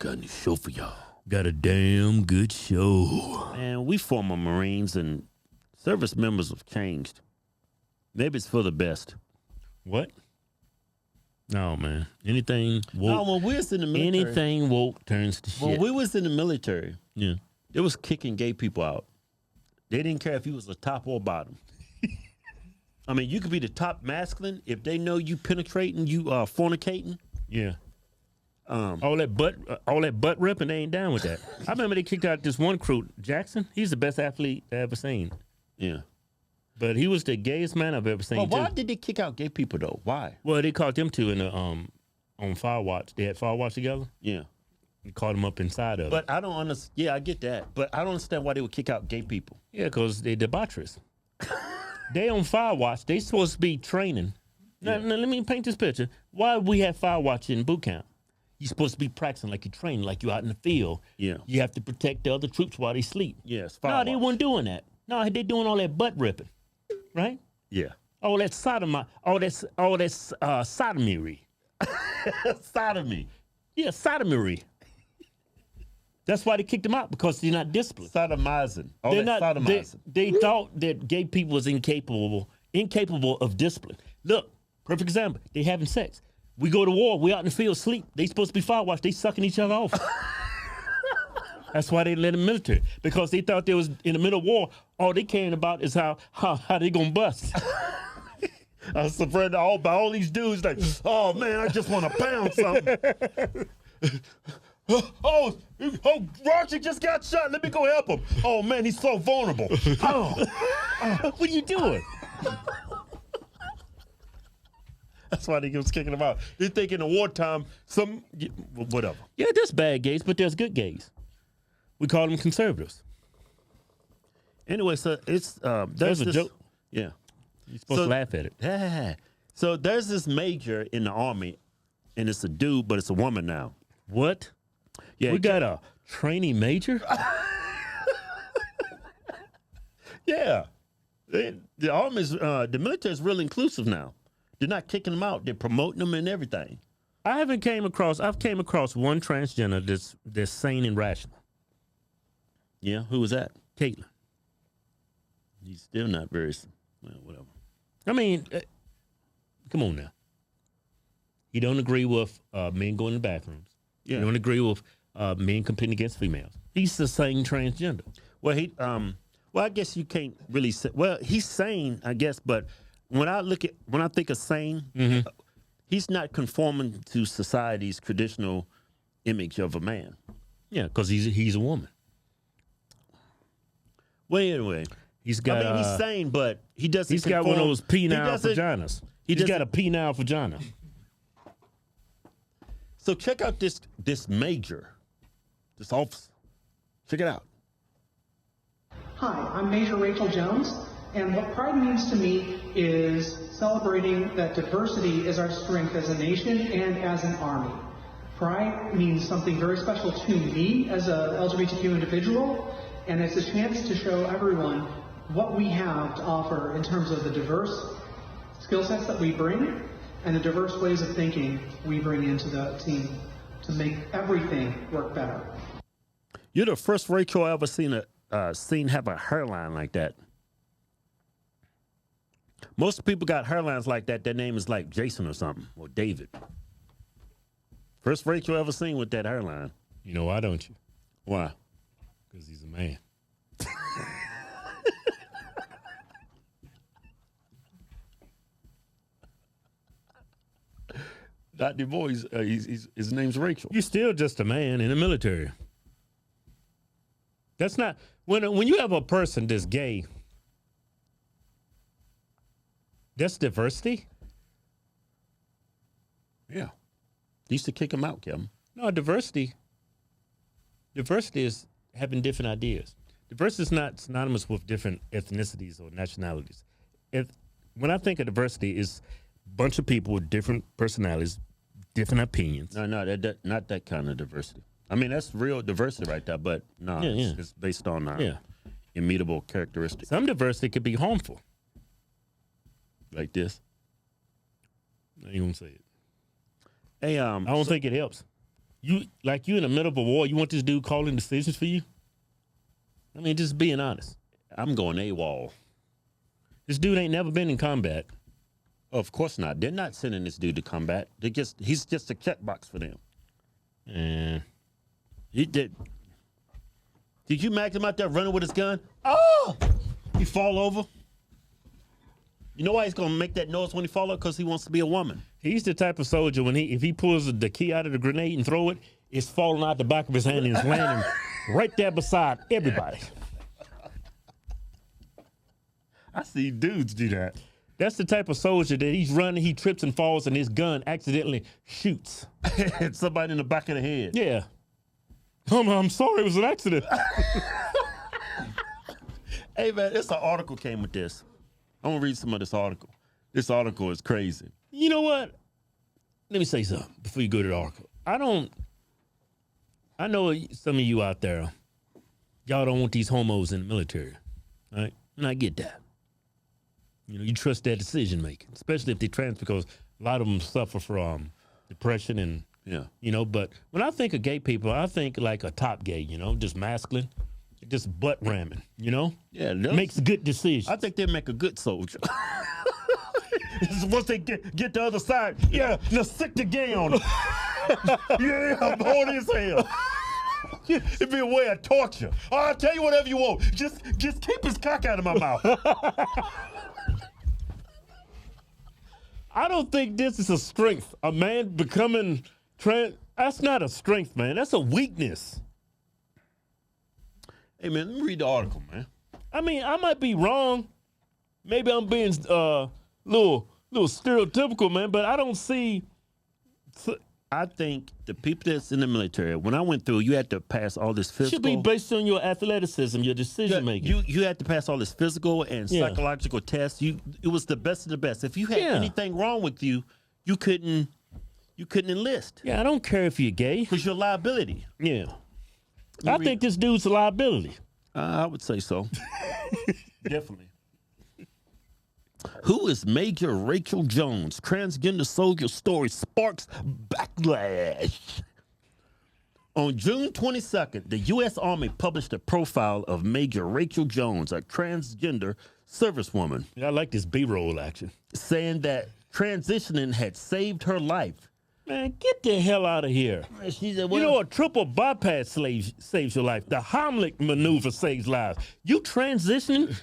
got a new show for y'all. Got a damn good show. Man, we former Marines and service members have changed. Maybe it's for the best. What? No, man. Anything woke. No, when we was in the military. Anything woke turns to shit. When we was in the military, yeah. it was kicking gay people out. They didn't care if you was the top or bottom. I mean, you could be the top masculine. If they know you penetrating, you fornicating. Yeah. All that butt ripping, they ain't down with that. I remember they kicked out this one recruit, Jackson. He's the best athlete I ever seen. Yeah. But he was the gayest man I've ever seen. Well, why did they kick out gay people though? Why? Well, they caught them two in the on Fire Watch. They had Fire Watch together. Yeah. They caught them up inside of it. But I don't understand. Yeah, I get that. But I don't understand why they would kick out gay people. Yeah, because they debaucherous. They on Fire Watch. They supposed to be training. Now, let me paint this picture. Why we have Fire Watch in boot camp? You're supposed to be practicing like you're training, like you're out in the field. Yeah. You have to protect the other troops while they sleep. Yes. No, they weren't doing that. No, they doing all that butt ripping, right? Yeah. All that sodomy. Sodomy. Sodomy. Yeah, sodomy. That's why they kicked them out, because they're not disciplined. Sodomizing. They thought that gay people was incapable of discipline. Look, perfect example. They having sex. We go to war. We out in the field sleep. They supposed to be fire watch. They sucking each other off. That's why they let them military, because they thought they was in the middle of war. All they caring about is how they gonna bust. I was afraid by all these dudes like, oh man, I just want to pound something. Oh, Roger just got shot. Let me go help him. Oh man, he's so vulnerable. What are you doing? That's why they was kicking him out. They think in the wartime, whatever. Yeah, there's bad gays, but there's good gays. We call them conservatives. Anyway, so it's there's a joke. Yeah, you're supposed to laugh at it. Yeah. So there's this major in the Army, and it's a dude, but it's a woman now. What? Yeah, we got a trainee major. Yeah, the Army's the military is real inclusive now. They're not kicking them out; they're promoting them and everything. I've came across one transgender that's sane and rational. Yeah, who was that? Caitlin. He's still not very, well, whatever. I mean, come on now. He don't agree with men going to the bathrooms. Yeah. He don't agree with men competing against females. He's the same transgender. Well, I guess you can't really say. Well, he's sane, I guess, but when I think of sane, he's not conforming to society's traditional image of a man. Yeah, because he's a woman. Well, anyway, he's got. He's sane, but he doesn't. He's got one of those penile vaginas. He's got a penile vagina. So check out this major, this officer. Check it out. Hi, I'm Major Rachel Jones, and what pride means to me is celebrating that diversity is our strength as a nation and as an army. Pride means something very special to me as a LGBTQ individual, and it's a chance to show everyone what we have to offer in terms of the diverse skill sets that we bring and the diverse ways of thinking we bring into the team to make everything work better. You're the first Rachel I ever seen have a hairline like that. Most people got hairlines like that. Their name is like Jason or something, or David. First Rachel ever seen with that hairline. You know why, don't you? Why? Because he's a man. Not the boys. His name's Rachel. You're still just a man in the military. That's not when you have a person that's gay. That's diversity. Yeah, they used to kick him out, Kevin. No, diversity. Diversity is having different ideas. Diversity is not synonymous with different ethnicities or nationalities. When I think of diversity, is a bunch of people with different personalities, different opinions. No, not that kind of diversity. I mean, that's real diversity right there, but no, it's based on immutable characteristics. Some diversity could be harmful. Like this. I ain't gonna say it. Hey, I don't think it helps. You in the middle of a war. You want this dude calling decisions for you? I mean, just being honest. I'm going AWOL. This dude ain't never been in combat. Of course not. They're not sending this dude to combat. He's just a checkbox for them. And He did. Did you imagine him out there running with his gun? Oh! He fall over. You know why he's gonna make that noise when he fall over? Because he wants to be a woman. he's the type of soldier if he pulls the key out of the grenade and throw it, it's falling out the back of his hand and it's landing right there beside everybody. I see dudes do that. That's the type of soldier that he's running, he trips and falls, and his gun accidentally shoots. Hit somebody in the back of the head. Yeah. I'm sorry, it was an accident. Hey man, it's an article came with this. I want to read some of this article. This article is crazy. You know what? Let me say something before you go to the article. I know some of you out there, y'all don't want these homos in the military, right? And I get that. You know, you trust their decision making, especially if they trans, because a lot of them suffer from depression and, you know. But when I think of gay people, I think like a top gay, you know, just masculine, just butt ramming, you know? Yeah, makes good decisions. I think they make a good soldier. Once they get the other side, now stick the gay on him. Yeah, I'm horny as hell. It'd be a way of torture. Oh, I'll tell you whatever you want. Just keep his cock out of my mouth. I don't think this is a strength. A man becoming trans, that's not a strength, man. That's a weakness. Hey, man, let me read the article, man. I mean, I might be wrong. Maybe I'm being little stereotypical, man, but I don't see. I think the people that's in the military, when I went through, you had to pass all this physical. Should be based on your athleticism, your decision making. You had to pass all this physical and psychological tests. It was the best of the best. If you had anything wrong with you, you couldn't enlist. Yeah, I don't care if you're gay. Because you're a liability. Yeah. I think this dude's a liability. I would say so. Definitely. Who is Major Rachel Jones? Transgender soldier story sparks backlash. On June 22nd, the U.S. Army published a profile of Major Rachel Jones, a transgender servicewoman. Yeah, I like this B-roll action. Saying that transitioning had saved her life. Man, get the hell out of here. She said, you know, a triple bypass saves your life. The Heimlich maneuver saves lives. You transitioning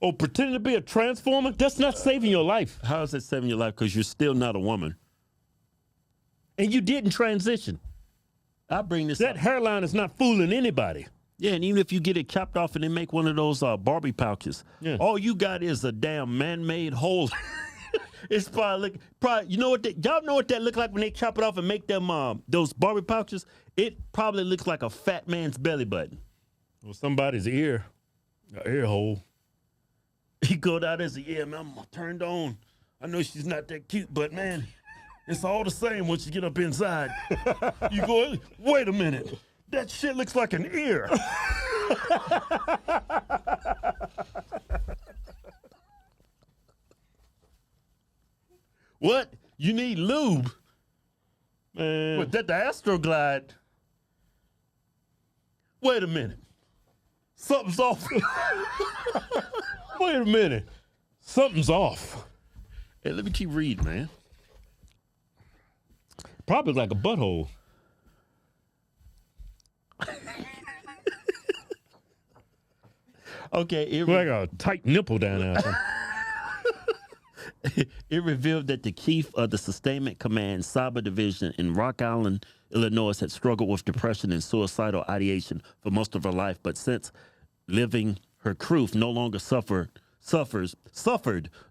or pretending to be a transformer, that's not saving your life. How is it saving your life? Because you're still not a woman. And you didn't transition. I bring this That up. hairline is not fooling anybody. Yeah, and even if you get it chopped off and they make one of those Barbie pouches, all you got is a damn man-made hole. It's probably you know what y'all know what that look like when they chop it off and make them those Barbie pouches? It probably looks like a fat man's belly button. Or somebody's ear hole. He go down there and say, yeah, man, I'm turned on. I know she's not that cute, but man, it's all the same once you get up inside. You go, wait a minute. That shit looks like an ear. What? You need lube? Man. Was that the Astroglide? Wait a minute. Something's off. Wait a minute. Something's off. Hey, let me keep reading, man. Probably like a butthole. Okay. Like a tight nipple down there. It revealed that the chief of the Sustainment Command Cyber Division in Rock Island, Illinois, had struggled with depression and suicidal ideation for most of her life, but since living, her crew no longer suffered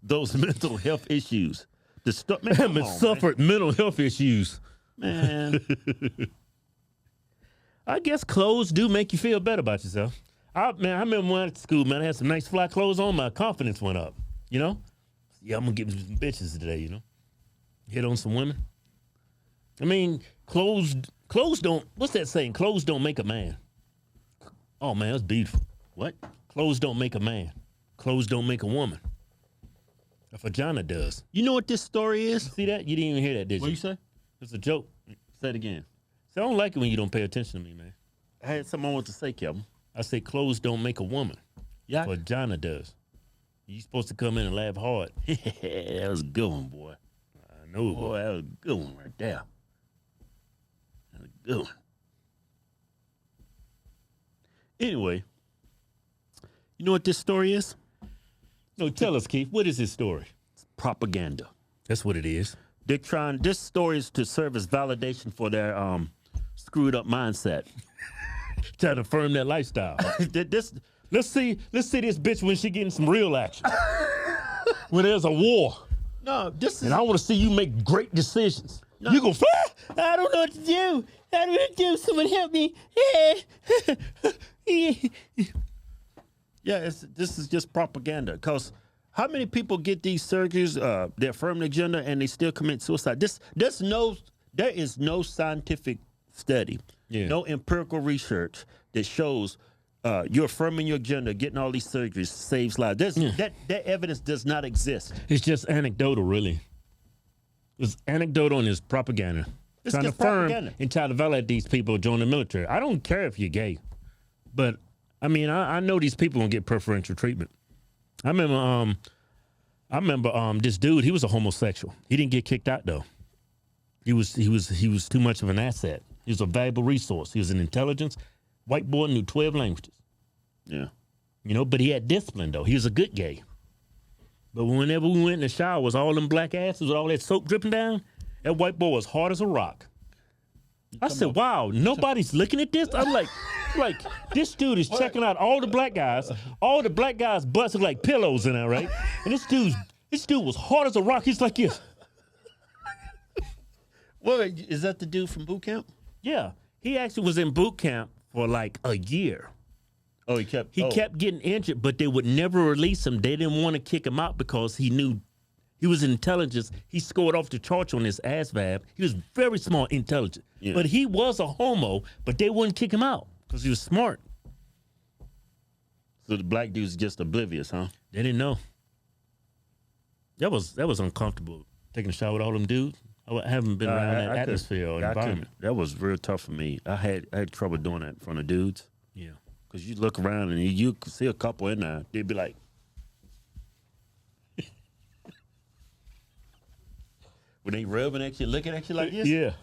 those mental health issues. Suffered mental health issues. Man. I guess clothes do make you feel better about yourself. I remember when I went to school, man, I had some nice fly clothes on, my confidence went up, you know? Yeah, I'm gonna get some bitches today, you know? Hit on some women. I mean, clothes don't, what's that saying? Clothes don't make a man. Oh, man, that's beautiful. What? Clothes don't make a man. Clothes don't make a woman. A vagina does. You know what this story is? See that? You didn't even hear that, did you? What you say? It's a joke. Say it again. So I don't like it when you don't pay attention to me, man. I had something I want to say, Kevin. I say clothes don't make a woman. Yeah. Vagina does. You supposed to come in and laugh hard. That was a good one, boy. I know. Boy, that was a good one right there. That was a good one. Anyway, you know what this story is? No, tell us, Keith. What is this story? Propaganda. That's what it is. They're trying. This story is to serve as validation for their screwed up mindset. Try to affirm that lifestyle. This Let's see this bitch when she getting some real action. When there's a war. no, this is And I want to see you make great decisions. You go, I don't know what to do. I don't know what to do. Someone help me. yeah. This is just propaganda. Cause how many people get these surgeries? They affirm their gender and they still commit suicide. There is no scientific study, no empirical research that shows you're affirming your gender, getting all these surgeries saves lives. That evidence does not exist. It's just anecdotal, really. It's anecdotal and it's propaganda. It's trying to just affirm propaganda. and try to validate these people join the military. I don't care if you're gay, but I mean, I know these people gonna get preferential treatment. I remember this dude. He was a homosexual. He didn't get kicked out though. He was too much of an asset. He was a valuable resource. He was an intelligence. White boy, knew 12 languages. Yeah. You know, but he had discipline though. He was a good gay. But whenever we went in the shower, was all them black asses with all that soap dripping down. That white boy was hard as a rock. I said, wow, nobody's looking at this? I'm like, this dude is checking out all the black guys. All the black guys' butts are like pillows in there, right? And this dude was hard as a rock. He's like, yes. Wait, is that the dude from boot camp? Yeah. He actually was in boot camp for like a year. Oh, he kept Getting injured, but they would never release him. They didn't want to kick him out because he knew he was intelligence. He scored off the charts on his ASVAB. He was very smart, intelligent. Yeah. But he was a homo, but they wouldn't kick him out because he was smart. So the black dude's just oblivious, huh? They didn't know. That was uncomfortable, taking a shower with all them dudes. I haven't been around that atmosphere or environment. That was real tough for me. I had trouble doing that in front of dudes. Yeah. Because you look around and you could see a couple in there. They'd be like, when they rubbing at you, looking at you like this. Yeah.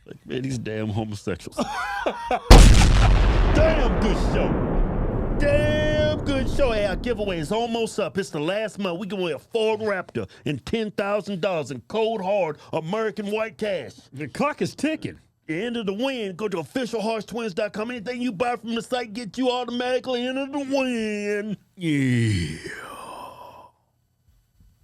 Like, man, these damn homosexuals. Damn good show. Damn good show. Hey, our giveaway is almost up. It's the last month. We can win a Ford Raptor and $10,000 in cold hard American white cash. The clock is ticking. The end of the win. Go to officialheartstwins.com. Anything you buy from the site gets you automatically into the win. Yeah.